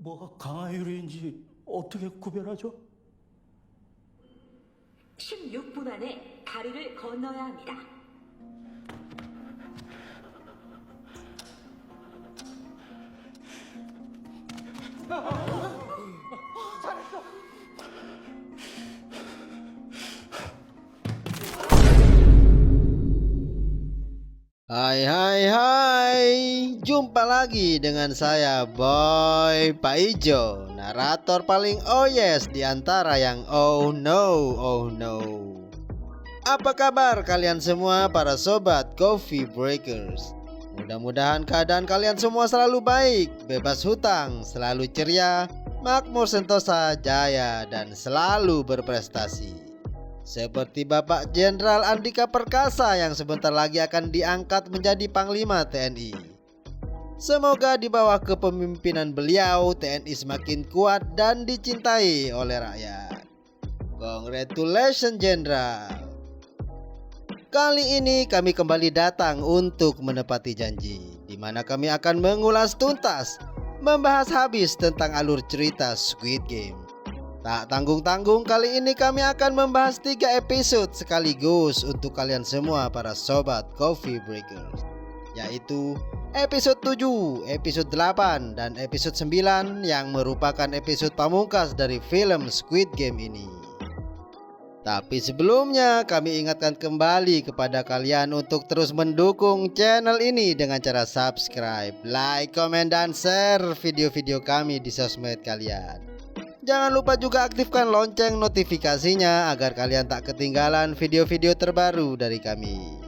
뭐가 강한 유리인지 어떻게 구별하죠? 16분 안에 다리를 건너야 합니다. Hai, jumpa lagi dengan saya Boy Paijo, narator paling oh yes di antara yang oh no. Apa kabar kalian semua para sobat Coffee Breakers? Mudah-mudahan keadaan kalian semua selalu baik, bebas hutang, selalu ceria, makmur sentosa, jaya, dan selalu berprestasi. Seperti Bapak Jenderal Andika Perkasa yang sebentar lagi akan diangkat menjadi Panglima TNI. Semoga di bawah kepemimpinan beliau TNI semakin kuat dan dicintai oleh rakyat. Congratulations Jenderal. Kali ini kami kembali datang untuk menepati janji, di mana kami akan mengulas tuntas, membahas habis tentang alur cerita Squid Game. Tak tanggung-tanggung, kali ini kami akan membahas 3 episode sekaligus untuk kalian semua para sobat Coffee Breakers, yaitu episode 7, episode 8, dan episode 9 yang merupakan episode pamungkas dari film Squid Game ini. Tapi sebelumnya kami ingatkan kembali kepada kalian untuk terus mendukung channel ini dengan cara subscribe, like, komen, dan share video-video kami di sosmed kalian. Jangan lupa juga aktifkan lonceng notifikasinya agar kalian tak ketinggalan video-video terbaru dari kami.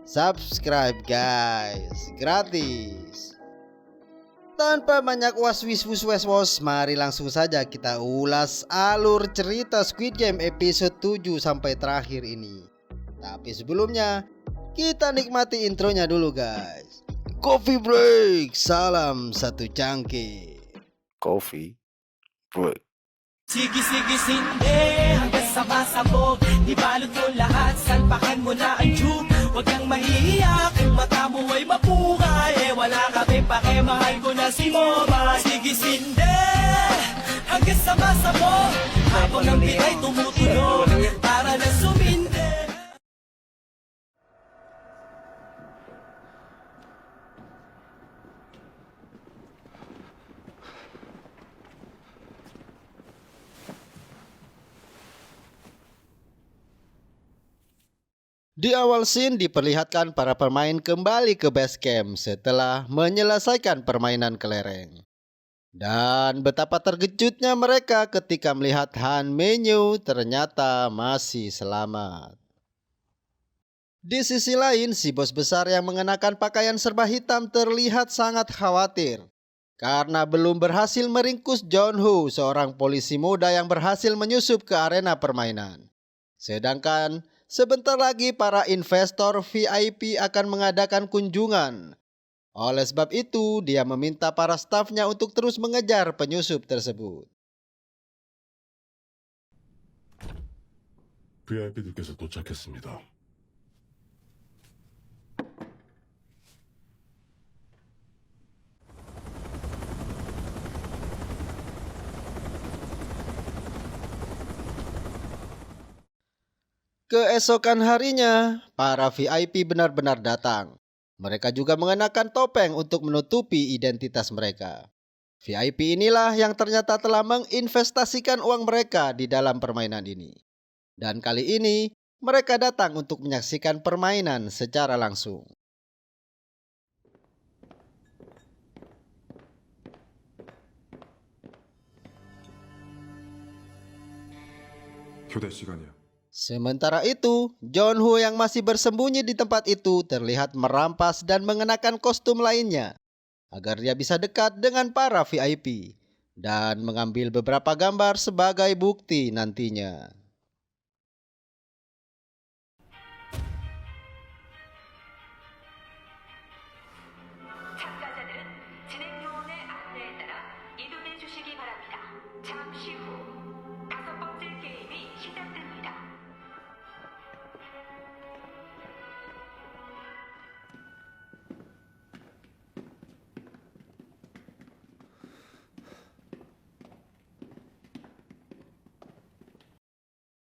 Subscribe guys, gratis. Tanpa banyak was-wis-wus-wes-wos, mari langsung saja kita ulas alur cerita Squid Game episode 7 sampai terakhir ini. Tapi sebelumnya, kita nikmati intronya dulu guys. Coffee break, salam satu cangkir. Coffee break. Sige-sige-sinde hanggang sabasabog Ibalot mo lahat, salpakan mo na ang tube Huwag kang mahihiya kung mata mo ay mapukay Wala kami pake, mahal ko na si Moba Sige-sinde hanggang sabasabog Habang ang bitay tumutulog Para na suminde. Di awal scene diperlihatkan para pemain kembali ke base camp setelah menyelesaikan permainan kelereng. Dan betapa terkejutnya mereka ketika melihat Han Menyu ternyata masih selamat. Di sisi lain, si bos besar yang mengenakan pakaian serba hitam terlihat sangat khawatir karena belum berhasil meringkus Jong-ho, seorang polisi muda yang berhasil menyusup ke arena permainan. Sedangkan sebentar lagi para investor VIP akan mengadakan kunjungan. Oleh sebab itu, dia meminta para stafnya untuk terus mengejar penyusup tersebut. VIP들께서 도착했습니다. Keesokan harinya, para VIP benar-benar datang. Mereka juga mengenakan topeng untuk menutupi identitas mereka. VIP inilah yang ternyata telah menginvestasikan uang mereka di dalam permainan ini. Dan kali ini, mereka datang untuk menyaksikan permainan secara langsung. 교대 시간이야. Sementara itu, Jong-ho yang masih bersembunyi di tempat itu terlihat merampas dan mengenakan kostum lainnya agar dia bisa dekat dengan para VIP dan mengambil beberapa gambar sebagai bukti nantinya. 참가자들은 진행 요원의 안내에 따라 이동해 주시기 바랍니다. 잠시 후 5번째 게임이 시작됩니다.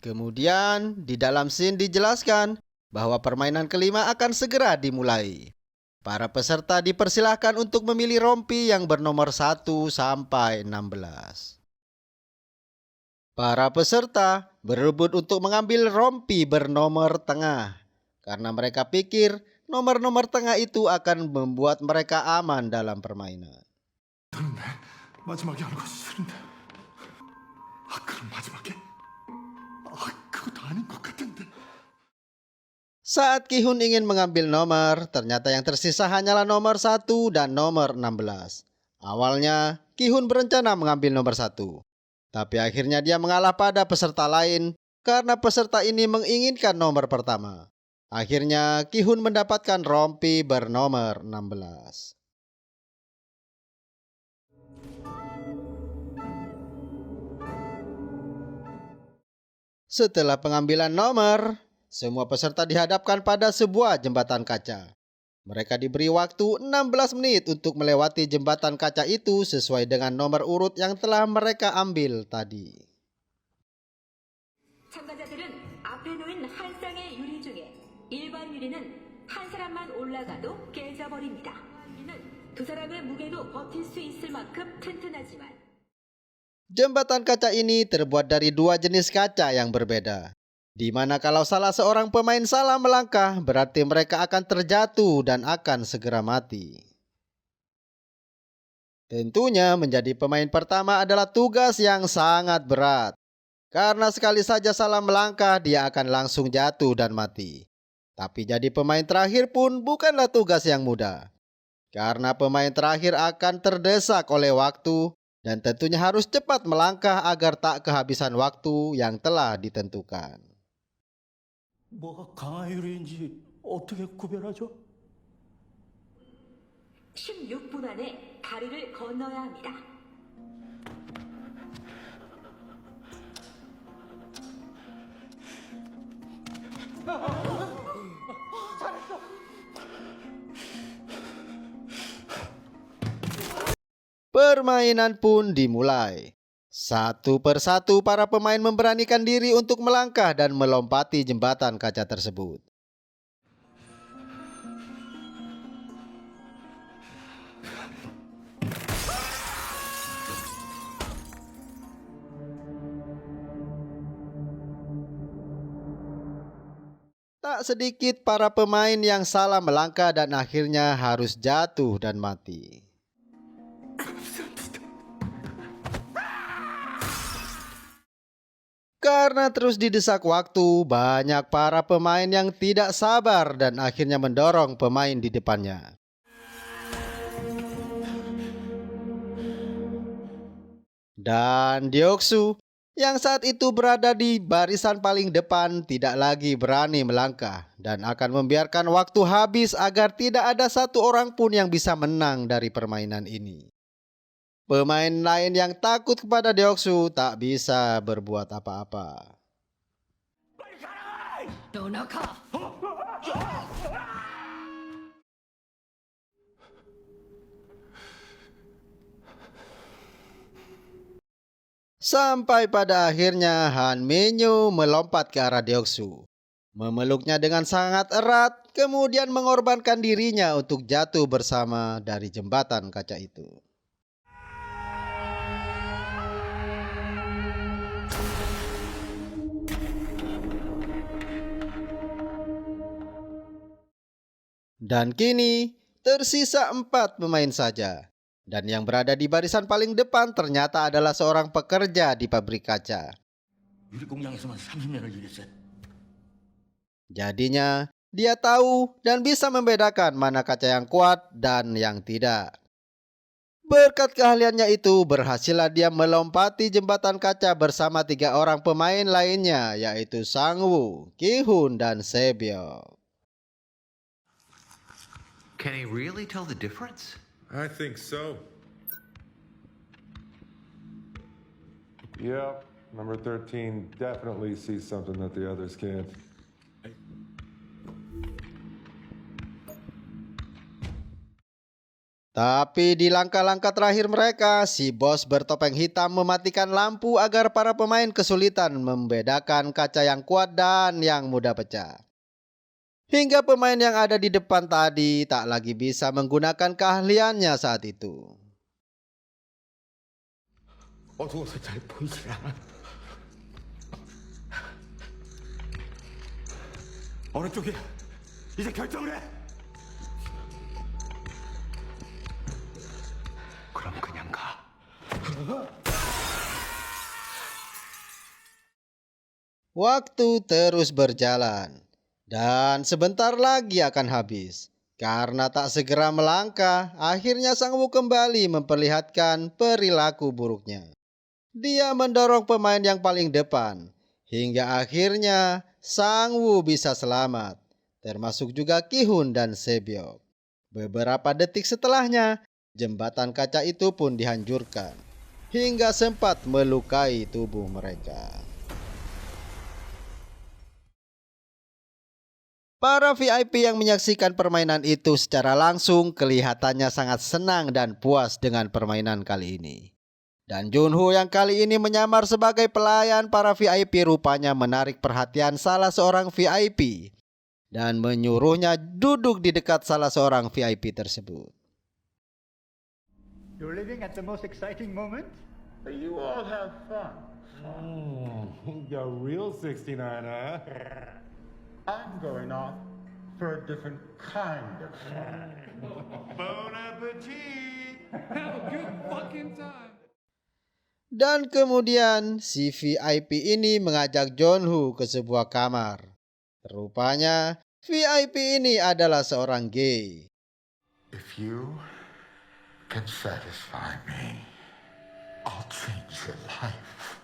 Kemudian di dalam scene dijelaskan bahwa permainan kelima akan segera dimulai. Para peserta dipersilahkan untuk memilih rompi yang bernomor 1 sampai 16. Para peserta berebut untuk mengambil rompi bernomor tengah karena mereka pikir nomor-nomor tengah itu akan membuat mereka aman dalam permainan. 마지막에 하는 거 싫은데. 그럼 마지막에? 그것도 아닌 것 같은데. Saat Ki-hun ingin mengambil nomor, ternyata yang tersisa hanyalah nomor 1 dan nomor 16. Awalnya, Ki-hun berencana mengambil nomor 1. Tapi akhirnya dia mengalah pada peserta lain karena peserta ini menginginkan nomor pertama. Akhirnya, Ki-hun mendapatkan rompi bernomor 16. Setelah pengambilan nomor, semua peserta dihadapkan pada sebuah jembatan kaca. Mereka diberi waktu 16 menit untuk melewati jembatan kaca itu sesuai dengan nomor urut yang telah mereka ambil tadi. 참가자들은 앞에 놓인 한 쌍의 유리 중에 1번 유리는 한 사람만 올라가도 깨져버립니다. 유리는 두 사람의 무게도 버틸 수 있을 만큼 튼튼하지만 Jembatan kaca ini terbuat dari dua jenis kaca yang berbeda, di mana kalau salah seorang pemain salah melangkah, berarti mereka akan terjatuh dan akan segera mati. Tentunya menjadi pemain pertama adalah tugas yang sangat berat, karena sekali saja salah melangkah, dia akan langsung jatuh dan mati. Tapi jadi pemain terakhir pun bukanlah tugas yang mudah, karena pemain terakhir akan terdesak oleh waktu, dan tentunya harus cepat melangkah agar tak kehabisan waktu yang telah ditentukan. 뭐가 강화유리인지 어떻게 구별하죠? 16분 안에 다리를 건너야 합니다. Permainan pun dimulai. Satu persatu para pemain memberanikan diri untuk melangkah dan melompati jembatan kaca tersebut. Tak sedikit para pemain yang salah melangkah dan akhirnya harus jatuh dan mati. Karena terus didesak waktu, banyak para pemain yang tidak sabar dan akhirnya mendorong pemain di depannya. Dan Deoksu yang saat itu berada di barisan paling depan tidak lagi berani melangkah dan akan membiarkan waktu habis agar tidak ada satu orang pun yang bisa menang dari permainan ini. Pemain lain yang takut kepada Deoksu tak bisa berbuat apa-apa. Sampai pada akhirnya Han Minyu melompat ke arah Deoksu, memeluknya dengan sangat erat, kemudian mengorbankan dirinya untuk jatuh bersama dari jembatan kaca itu. Dan kini tersisa 4 pemain saja. Dan yang berada di barisan paling depan ternyata adalah seorang pekerja di pabrik kaca. 유리공장에서만 30년을 일했어요. Jadinya dia tahu dan bisa membedakan mana kaca yang kuat dan yang tidak. Berkat keahliannya itu berhasillah dia melompati jembatan kaca bersama 3 orang pemain lainnya, yaitu Sang-woo, Ki-hun, dan Se-byuk. Can he really tell the difference? I think so. Yep, number 13 definitely sees something that the others can't. Tapi di langkah-langkah terakhir mereka, si bos bertopeng hitam mematikan lampu agar para pemain kesulitan membedakan kaca yang kuat dan yang mudah pecah. Hingga pemain yang ada di depan tadi tak lagi bisa menggunakan keahliannya saat itu. 어두워서 잘 보이질 않아. 어느 쪽이야? 이제 결정을 해. 그럼 그냥 가. Waktu terus berjalan dan sebentar lagi akan habis. Karena tak segera melangkah, akhirnya Sang Woo kembali memperlihatkan perilaku buruknya. Dia mendorong pemain yang paling depan, hingga akhirnya Sang Woo bisa selamat, termasuk juga Ki-hun dan Sebyok. Beberapa detik setelahnya, jembatan kaca itu pun dihancurkan, hingga sempat melukai tubuh mereka. Para VIP yang menyaksikan permainan itu secara langsung kelihatannya sangat senang dan puas dengan permainan kali ini. Dan Junho yang kali ini menyamar sebagai pelayan para VIP rupanya menarik perhatian salah seorang VIP dan menyuruhnya duduk di dekat salah seorang VIP tersebut. You're living at the most exciting moment? You all have fun. You're real 69, huh? I'm going off for a different kind of fun. Bon appetit! Dan kemudian si VIP ini mengajak Junho ke sebuah kamar. Rupanya VIP ini adalah seorang gay. If you can satisfy me, I'll change your life.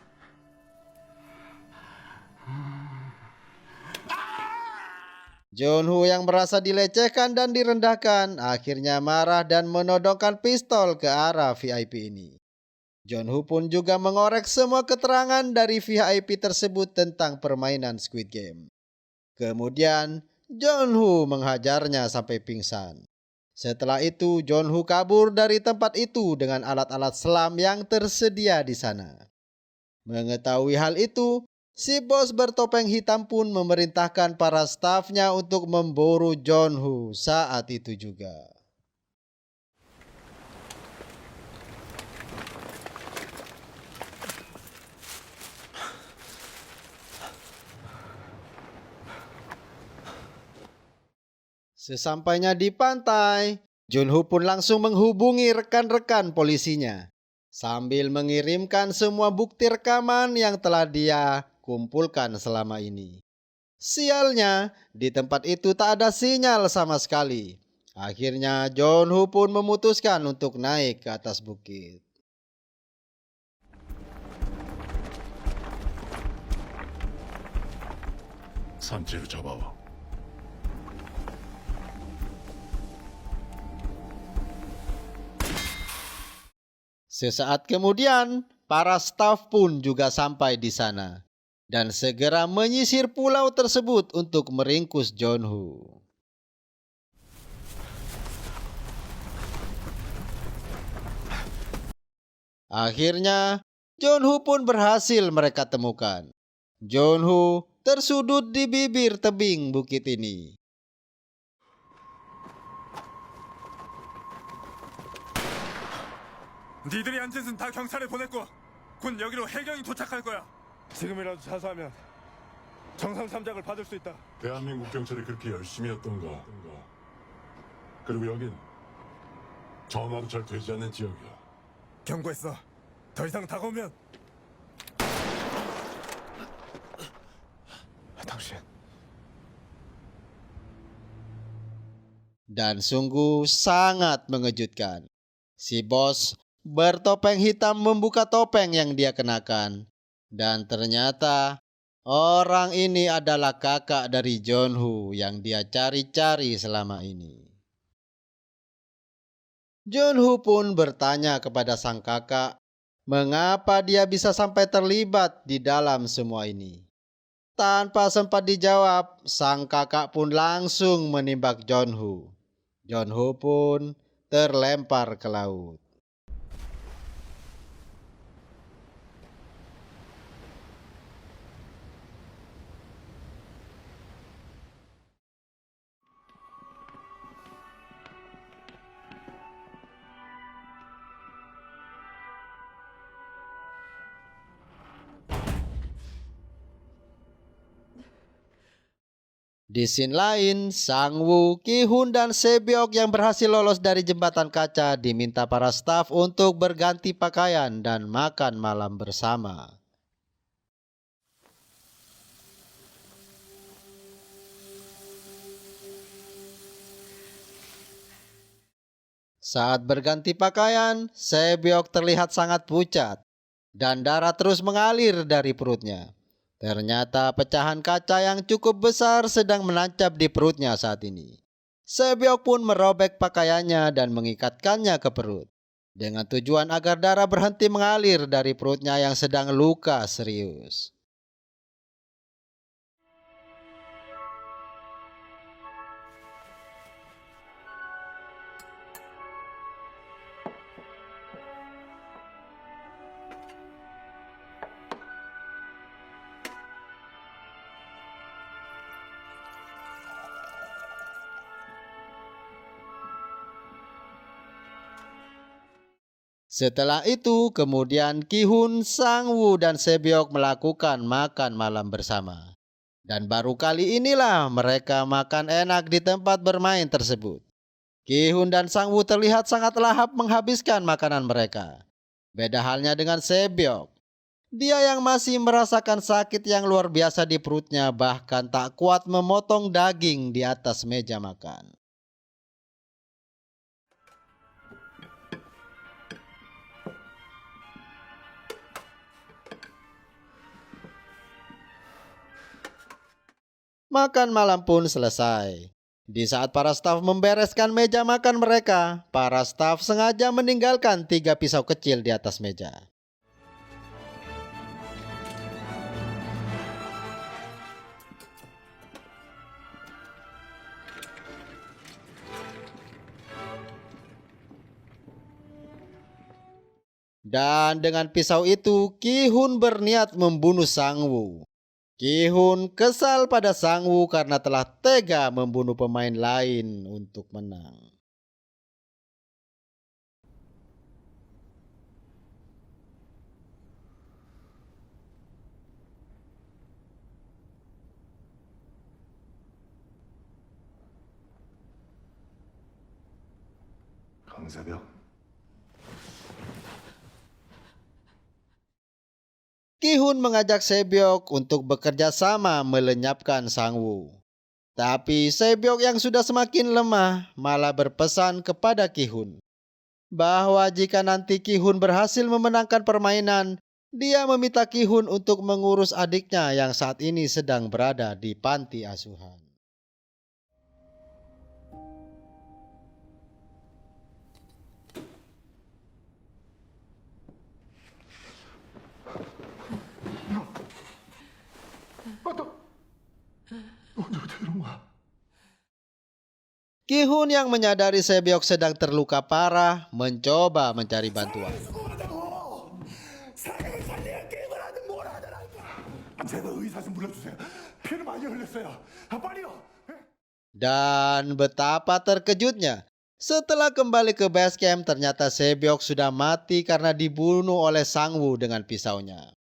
Junho yang merasa dilecehkan dan direndahkan akhirnya marah dan menodongkan pistol ke arah VIP ini. Junho pun juga mengorek semua keterangan dari VIP tersebut tentang permainan Squid Game. Kemudian Junho menghajarnya sampai pingsan. Setelah itu Junho kabur dari tempat itu dengan alat-alat selam yang tersedia di sana. Mengetahui hal itu, si bos bertopeng hitam pun memerintahkan para stafnya untuk memburu Junho saat itu juga. Sesampainya di pantai, Junho pun langsung menghubungi rekan-rekan polisinya sambil mengirimkan semua bukti rekaman yang telah dia kumpulkan selama ini. Sialnya, di tempat itu tak ada sinyal sama sekali. Akhirnya Junho pun memutuskan untuk naik ke atas bukit. 산지를 잡아와. Sesaat kemudian, para staf pun juga sampai di sana dan segera menyisir pulau tersebut untuk meringkus Junho. Akhirnya, Junho pun berhasil mereka temukan. Junho tersudut di bibir tebing bukit ini. 니들이 한 짓은 다 경찰에 보냈고 곧 여기로 해경이 도착할 거야. 지금이라도 자수하면 정상 3장을 받을 수 있다. 대한민국 경찰이 그렇게 열심히 했던가. 그리고 여긴 전화도 잘 되지 않는 지역이야. 경고했어. 더 이상 다가오면 당신 Dan sungguh sangat mengejutkan. Si bos bertopeng hitam membuka topeng yang dia kenakan. Dan ternyata orang ini adalah kakak dari Junho yang dia cari-cari selama ini. Junho pun bertanya kepada sang kakak mengapa dia bisa sampai terlibat di dalam semua ini. Tanpa sempat dijawab, sang kakak pun langsung menembak Junho. Junho pun terlempar ke laut. Di scene lain, Sang-woo, Ki-hun, dan Sebyok yang berhasil lolos dari jembatan kaca diminta para staf untuk berganti pakaian dan makan malam bersama. Saat berganti pakaian, Sebyok terlihat sangat pucat dan darah terus mengalir dari perutnya. Ternyata pecahan kaca yang cukup besar sedang menancap di perutnya saat ini. Sebyok pun merobek pakaiannya dan mengikatkannya ke perut, dengan tujuan agar darah berhenti mengalir dari perutnya yang sedang luka serius. Setelah itu, kemudian Ki-hun, Sang-woo, dan Sebyok melakukan makan malam bersama. Dan baru kali inilah mereka makan enak di tempat bermain tersebut. Ki-hun dan Sang-woo terlihat sangat lahap menghabiskan makanan mereka. Beda halnya dengan Sebyok. Dia yang masih merasakan sakit yang luar biasa di perutnya, bahkan tak kuat memotong daging di atas meja makan. Makan malam pun selesai. Di saat para staf membereskan meja makan mereka, para staf sengaja meninggalkan 3 pisau kecil di atas meja. Dan dengan pisau itu, Ki-hun berniat membunuh Sang-woo. Ki-hun kesal pada Sang-woo karena telah tega membunuh pemain lain untuk menang. 강사벽. Ki-hun mengajak Sebyok untuk bekerja sama melenyapkan Sang-woo. Tapi Sebyok yang sudah semakin lemah malah berpesan kepada Ki-hun bahwa jika nanti Ki-hun berhasil memenangkan permainan, dia meminta Ki-hun untuk mengurus adiknya yang saat ini sedang berada di panti asuhan. Ki-hun yang menyadari Sebyok sedang terluka parah mencoba mencari bantuan. Dan betapa terkejutnya, setelah kembali ke base camp ternyata Sebyok sudah mati karena dibunuh oleh Sang-woo dengan pisaunya.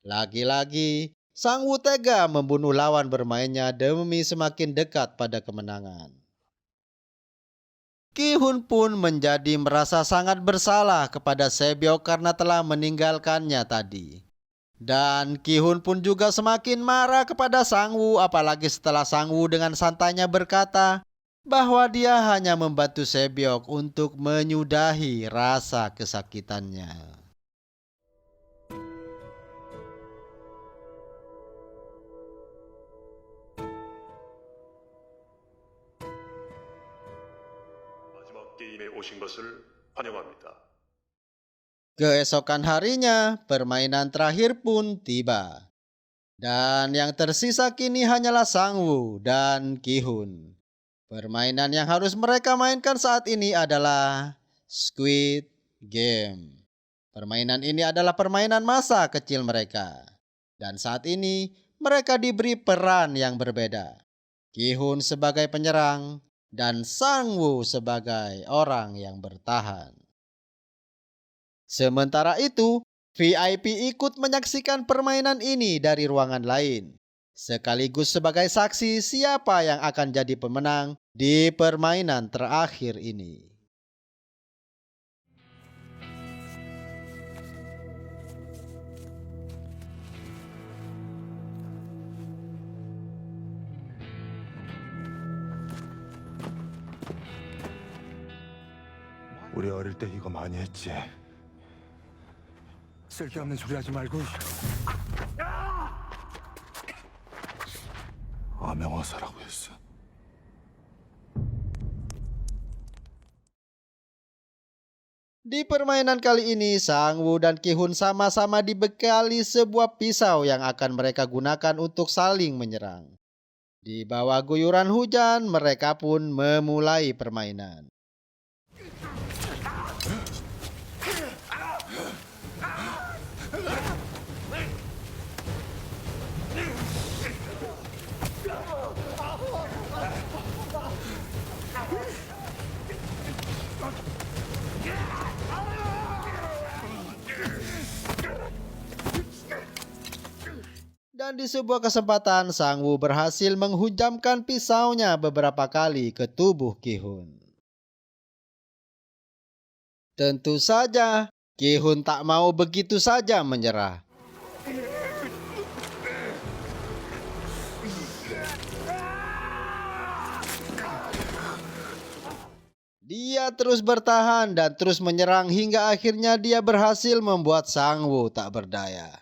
Lagi-lagi, Sang-woo tega membunuh lawan bermainnya demi semakin dekat pada kemenangan. Ki-hun pun menjadi merasa sangat bersalah kepada Sebyok karena telah meninggalkannya tadi. Dan Ki-hun pun juga semakin marah kepada Sang-woo, apalagi setelah Sang-woo dengan santainya berkata bahwa dia hanya membantu Sebyok untuk menyudahi rasa kesakitannya. Keesokan harinya, permainan terakhir pun tiba. Dan yang tersisa kini hanyalah Sang-woo dan Ki-hun. Permainan yang harus mereka mainkan saat ini adalah Squid Game. Permainan ini adalah permainan masa kecil mereka. Dan saat ini mereka diberi peran yang berbeda. Ki-hun sebagai penyerang dan Sang-woo sebagai orang yang bertahan. Sementara itu, VIP ikut menyaksikan permainan ini dari ruangan lain, sekaligus sebagai saksi siapa yang akan jadi pemenang di permainan terakhir ini. 우리 어릴 때 이거 많이 했지. 쓸데없는 소리 하지 말고. 암행어사라고 했어. Di permainan kali ini, Sang-woo dan Ki-hun sama-sama dibekali sebuah pisau yang akan mereka gunakan untuk saling menyerang. Di bawah guyuran hujan, mereka pun memulai permainan. Dan di sebuah kesempatan, Sang-woo berhasil menghujamkan pisaunya beberapa kali ke tubuh Ki-hun. Tentu saja, Ki-hun tak mau begitu saja menyerah. Dia terus bertahan dan terus menyerang hingga akhirnya dia berhasil membuat Sang-woo tak berdaya.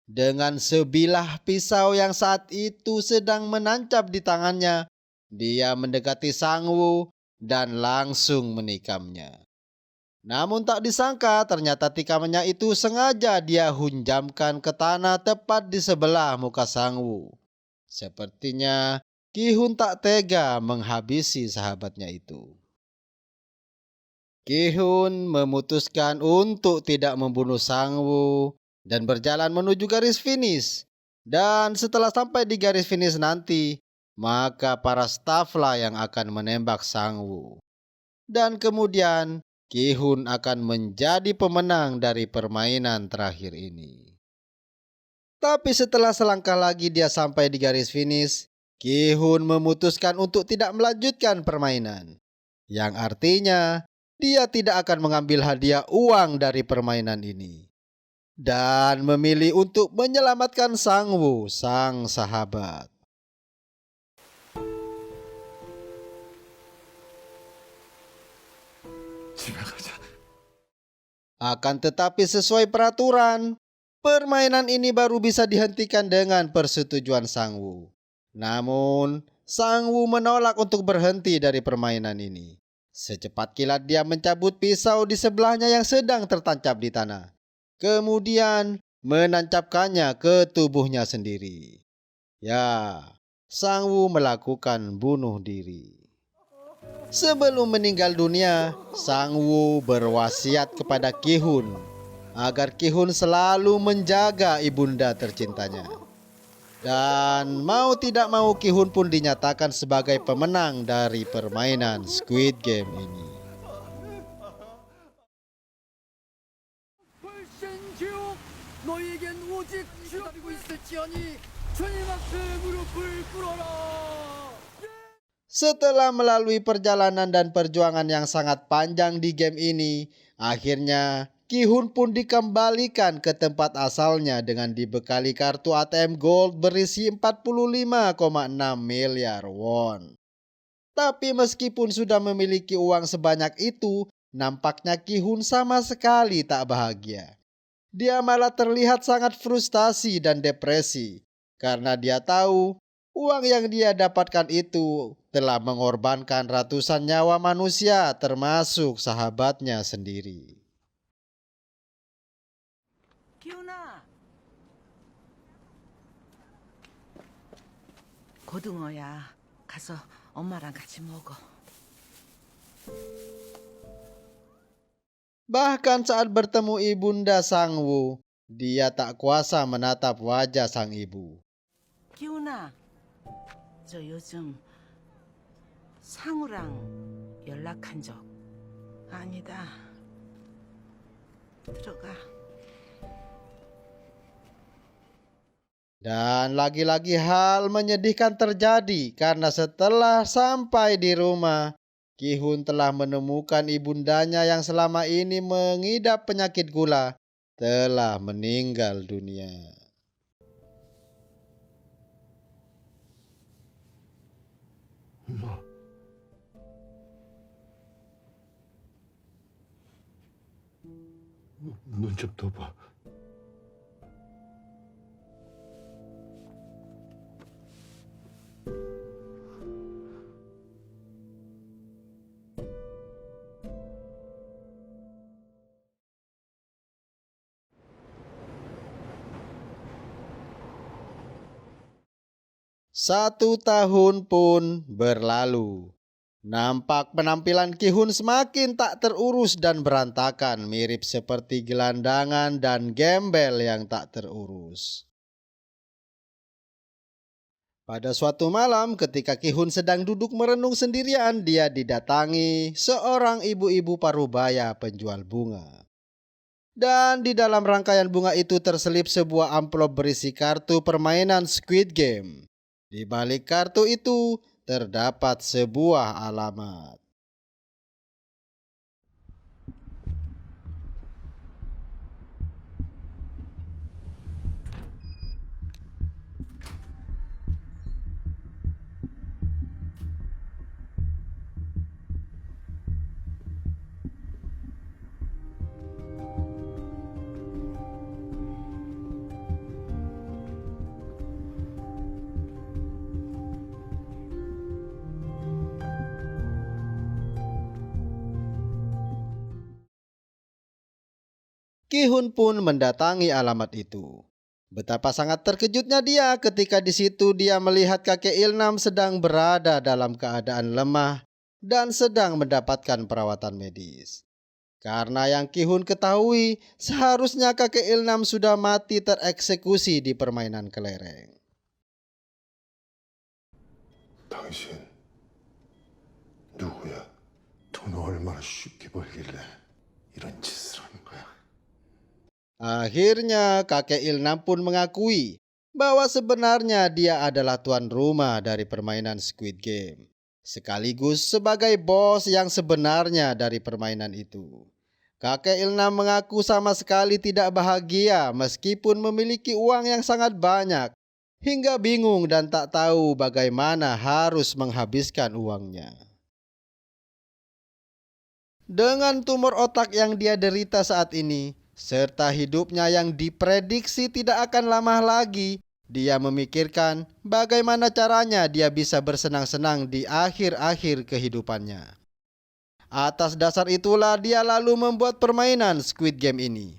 Dengan sebilah pisau yang saat itu sedang menancap di tangannya, dia mendekati Sang-woo dan langsung menikamnya. Namun tak disangka ternyata tikamannya itu sengaja dia hunjamkan ke tanah tepat di sebelah muka Sang-woo. Sepertinya Ki-hun tak tega menghabisi sahabatnya itu. Ki-hun memutuskan untuk tidak membunuh Sang-woo dan berjalan menuju garis finish. Dan setelah sampai di garis finish nanti, maka para staflah yang akan menembak Sang-woo. Dan kemudian Ki-hun akan menjadi pemenang dari permainan terakhir ini. Tapi setelah selangkah lagi dia sampai di garis finish, Ki-hun memutuskan untuk tidak melanjutkan permainan. Yang artinya dia tidak akan mengambil hadiah uang dari permainan ini. Dan memilih untuk menyelamatkan Sang-woo, sang sahabat. 집에 가자. Akan tetapi sesuai peraturan, permainan ini baru bisa dihentikan dengan persetujuan Sang-woo. Namun, Sang-woo menolak untuk berhenti dari permainan ini. Secepat kilat dia mencabut pisau di sebelahnya yang sedang tertancap di tanah. Kemudian menancapkannya ke tubuhnya sendiri. Ya, Sang-woo melakukan bunuh diri. Sebelum meninggal dunia, Sang-woo berwasiat kepada Ki-hun agar Ki-hun selalu menjaga ibunda tercintanya. Dan mau tidak mau Ki-hun pun dinyatakan sebagai pemenang dari permainan Squid Game ini. Setelah melalui perjalanan dan perjuangan yang sangat panjang di game ini, akhirnya Ki-hun pun dikembalikan ke tempat asalnya dengan dibekali kartu ATM Gold berisi 45,6 miliar won. Tapi meskipun sudah memiliki uang sebanyak itu, nampaknya Ki-hun sama sekali tak bahagia. Dia malah terlihat sangat frustasi dan depresi karena dia tahu uang yang dia dapatkan itu telah mengorbankan ratusan nyawa manusia termasuk sahabatnya sendiri. 기훈아, 고등어야. 가서 엄마랑 같이 먹어. Bahkan saat bertemu ibunda Sangwoo, dia tak kuasa menatap wajah sang ibu. 기훈아, 저 요즘 상우랑 연락한 적 아니다. 들어가. Dan lagi-lagi hal menyedihkan terjadi karena setelah sampai di rumah, Ki-hun telah menemukan ibundanya yang selama ini mengidap penyakit gula telah meninggal dunia. 엄마. 눈 좀 떠봐. Satu tahun pun berlalu. Nampak penampilan Ki-hun semakin tak terurus dan berantakan, mirip seperti gelandangan dan gembel yang tak terurus. Pada suatu malam ketika Ki-hun sedang duduk merenung sendirian, dia didatangi seorang ibu-ibu parubaya penjual bunga. Dan di dalam rangkaian bunga itu terselip sebuah amplop berisi kartu permainan Squid Game. Di balik kartu itu terdapat sebuah alamat. Ki-hun pun mendatangi alamat itu. Betapa sangat terkejutnya dia ketika di situ dia melihat kakek Ilnam sedang berada dalam keadaan lemah dan sedang mendapatkan perawatan medis. Karena yang Ki-hun ketahui, seharusnya kakek Ilnam sudah mati tereksekusi di permainan kelereng. 당신 누구야? 돈 얼마나 쉽게 벌길래 이런 짓을 하는 거야? Akhirnya kakek Ilnam pun mengakui bahwa sebenarnya dia adalah tuan rumah dari permainan Squid Game, sekaligus sebagai bos yang sebenarnya dari permainan itu. Kakek Ilnam mengaku sama sekali tidak bahagia meskipun memiliki uang yang sangat banyak, hingga bingung dan tak tahu bagaimana harus menghabiskan uangnya. Dengan tumor otak yang dia derita saat ini, serta hidupnya yang diprediksi tidak akan lama lagi, dia memikirkan bagaimana caranya dia bisa bersenang-senang di akhir-akhir kehidupannya. Atas dasar itulah dia lalu membuat permainan Squid Game ini.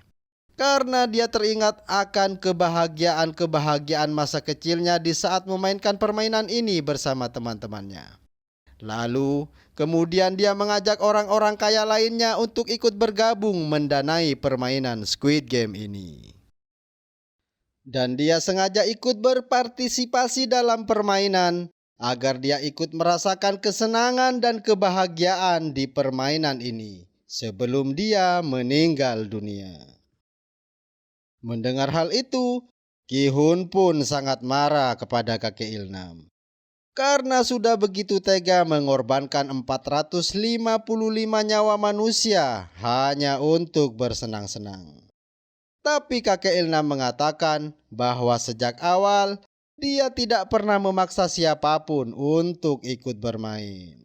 Karena dia teringat akan kebahagiaan-kebahagiaan masa kecilnya di saat memainkan permainan ini bersama teman-temannya. Lalu, kemudian dia mengajak orang-orang kaya lainnya untuk ikut bergabung mendanai permainan Squid Game ini. Dan dia sengaja ikut berpartisipasi dalam permainan agar dia ikut merasakan kesenangan dan kebahagiaan di permainan ini sebelum dia meninggal dunia. Mendengar hal itu, Ki-hun pun sangat marah kepada kakek Ilnam. Karena sudah begitu tega mengorbankan 455 nyawa manusia hanya untuk bersenang-senang. Tapi kakek Ilnam mengatakan bahwa sejak awal dia tidak pernah memaksa siapapun untuk ikut bermain.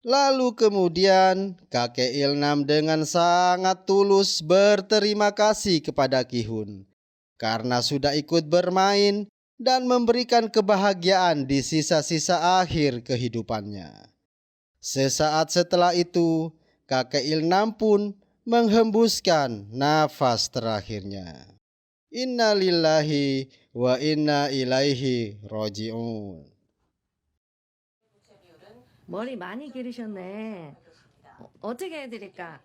Lalu kemudian kakek Ilnam dengan sangat tulus berterima kasih kepada Ki-hun karena sudah ikut bermain dan memberikan kebahagiaan di sisa-sisa akhir kehidupannya. Sesaat setelah itu, kakek Ilnam pun menghembuskan nafas terakhirnya. Inna lillahi wa inna ilaihi roji'un. 머리 많이 기르셨네. 어떻게 해드릴까?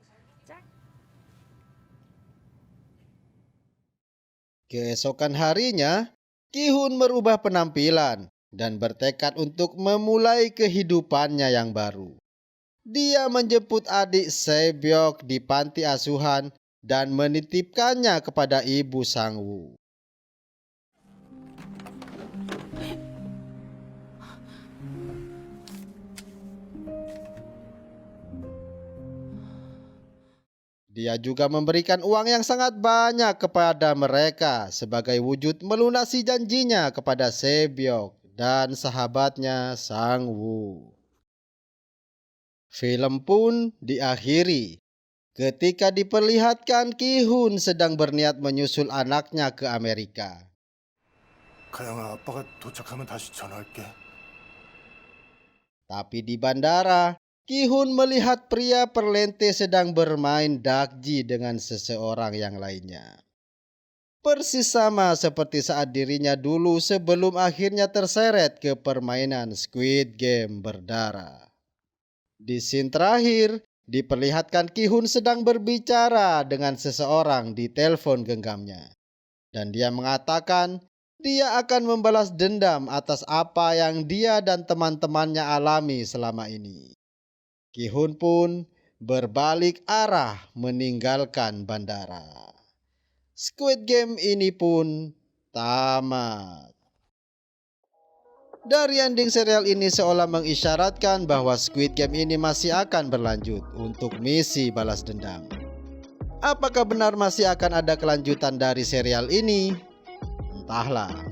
Keesokan harinya, Ki-hun merubah penampilan dan bertekad untuk memulai kehidupannya yang baru. Dia menjemput adik Sebyok di panti asuhan dan menitipkannya kepada ibu Sang-woo. Dia juga memberikan uang yang sangat banyak kepada mereka sebagai wujud melunasi janjinya kepada Sebyok dan sahabatnya Sang-woo. Film pun diakhiri ketika diperlihatkan Ki-hun sedang berniat menyusul anaknya ke Amerika. 가영아, 아빠가 도착하면 다시 전화할게. Tapi di bandara, Ki-hun melihat pria perlente sedang bermain dakji dengan seseorang yang lainnya. Persis sama seperti saat dirinya dulu sebelum akhirnya terseret ke permainan Squid Game berdarah. Di scene terakhir, diperlihatkan Ki-hun sedang berbicara dengan seseorang di telepon genggamnya. Dan dia mengatakan dia akan membalas dendam atas apa yang dia dan teman-temannya alami selama ini. Ki-hun pun berbalik arah meninggalkan bandara. Squid Game ini pun tamat. Dari ending serial ini seolah mengisyaratkan bahwa Squid Game ini masih akan berlanjut untuk misi balas dendam. Apakah benar masih akan ada kelanjutan dari serial ini? Entahlah.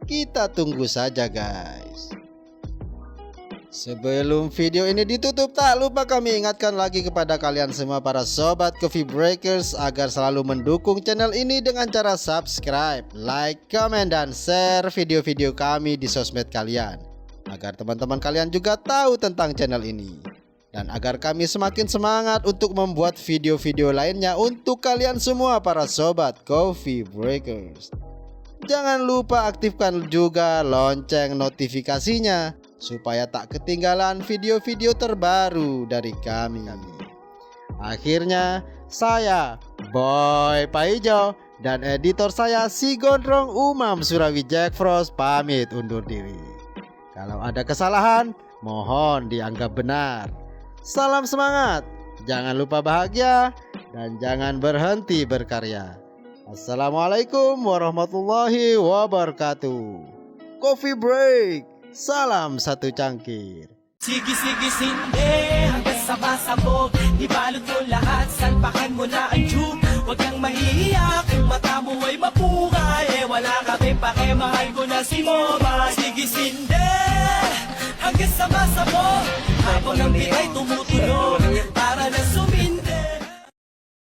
Kita tunggu saja guys. Sebelum video ini ditutup, tak lupa kami ingatkan lagi kepada kalian semua para sobat Coffee Breakers agar selalu mendukung channel ini dengan cara subscribe, like, comment, dan share video-video kami di sosmed kalian agar teman-teman kalian juga tahu tentang channel ini dan agar kami semakin semangat untuk membuat video-video lainnya untuk kalian semua para sobat Coffee Breakers. Jangan lupa aktifkan juga lonceng notifikasinya supaya tak ketinggalan video-video terbaru dari kami. Akhirnya, saya Boy Paijo dan editor saya si Gondrong Umam Surawi Jack Frost pamit undur diri. Kalau ada kesalahan, mohon dianggap benar. Salam semangat, jangan lupa bahagia, dan jangan berhenti berkarya. Assalamualaikum warahmatullahi wabarakatuh. Coffee Break. Salam satu cangkir. Sige sinde hanggang sa pasabog. Ibalot mo lahat, salpakan mo na ang tube. Huwag kang mahihiya kung mata mo ay mapukay. Wala kami pake, mahal ko na si Moma. Sige sinde hanggang sa pasabog. Habang ang bitay tumutunog.